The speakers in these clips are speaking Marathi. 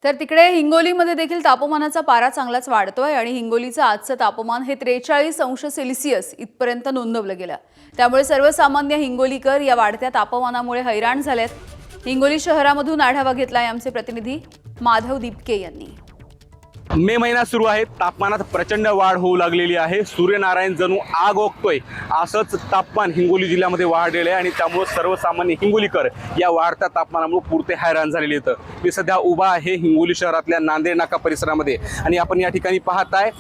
तर तिकडे हिंगोलीमध्ये देखील तापमानाचा पारा चांगलाच वाढतोय आणि हिंगोलीचं आजचं तापमान हे 43°C इथपर्यंत नोंदवलं गेलं। त्यामुळे सर्वसामान्य हिंगोलीकर या वाढत्या तापमानामुळे हैराण झालेत। हिंगोली शहरामधून आढावा घेतलाय आमचे प्रतिनिधी माधव दीपके यांनी। मे महिना सुरू आहे, तापमानात प्रचंड वाढ होऊ लागलेली आहे। सूर्यनारायण जणू आग ओकतोय असंच तापमान हिंगोली जिल्ह्यामध्ये वाढलेलं आहे आणि त्यामुळे सर्वसामान्य हिंगोलीकर या वाढत्या तापमानामुळे पुरते हैराण झालेले आहेत। मी सध्या उभा आहे हिंगोली शहरातल्या नांदेड नाका परिसरामध्ये आणि आपण या ठिकाणी पाहताय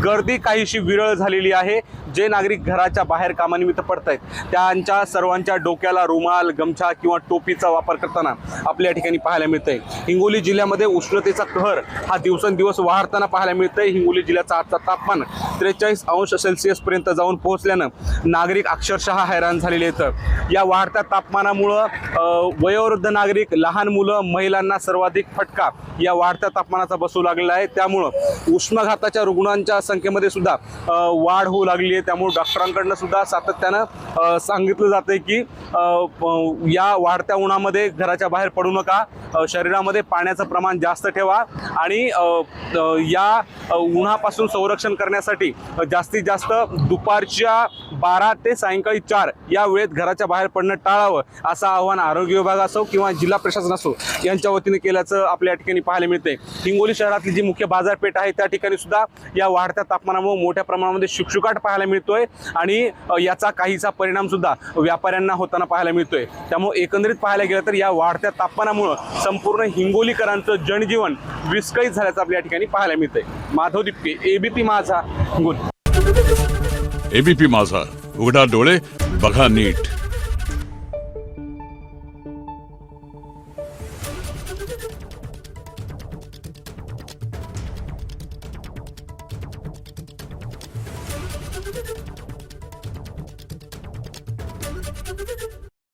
गर्दी काहीशी विरळ झालेली आहे। जे नागरिक घराच्या बाहेर कामानिमित्त पडतायत त्यांच्या सर्वांच्या डोक्याला रुमाल, गमछा किंवा टोपीचा वापर करताना आपल्या ठिकाणी पाहायला मिळतंय। हिंगोली जिल्ह्यामध्ये उष्णतेचा कहर हा दिवसेंदिवस वाढताना पाहायला मिळतंय। हिंगोली जिल्ह्याचा आजचा तापमान 43°C पर्यंत जाऊन पोहोचल्यानं नागरिक अक्षरशः हैराण झालेले आहेत। या वाढत्या तापमानामुळे वयोवृद्ध नागरिक, लहान मुलं, महिलांना सर्वाधिक फटका या वाढत्या तापमानाचा बसू लागलेला आहे। त्यामुळे उष्माघाताच्या रुग्णांच्या संख्येमध्ये सुद्धा वाढ होऊ लागली आहे। त्यामुळे डॉक्टरांकडून सुद्धा सातत्यानं सांगितलं जातंय की या वाढत्या उन्हामध्ये घराच्या बाहेर पडू नका, शरीरामध्ये पाण्याचं प्रमाण जास्त ठेवा आणि या उन्हापासून संरक्षण करण्यासाठी जास्तीत जास्त दुपारच्या 12 ते सायंकाळी 4 या वेळेत घराच्या बाहेर पडणं टाळावं असं आवाहन आरोग्य विभाग असो किंवा जिल्हा प्रशासन असो यांच्या वतीने केल्याचं आपल्या ठिकाणी पाहायला मिळतंय। हिंगोली शहरातली जी मुख्य बाजारपेठ आहे त्या ठिकाणी सुद्धा या वाढत्या तापमानामुळे मोठ्या प्रमाणामध्ये शुकशुकाट पाहायला मिळतोय आणि याचा काहीसा परिणाम सुद्धा व्यापाऱ्यांना होताना पाहायला मिळतोय। त्यामुळे एकंदरीत पाहायला गेलं तर या वाढत्या तापमानामुळे संपूर्ण हिंगोलीकरांचं जनजीवन विस्कळीत झाल्याचं आपल्या ठिकाणी पाहायला मिळतंय। माधव दीपके, एबीपी माझा, हिंगोली। एबीपी माझा, उघडा डोळे बघा नीट।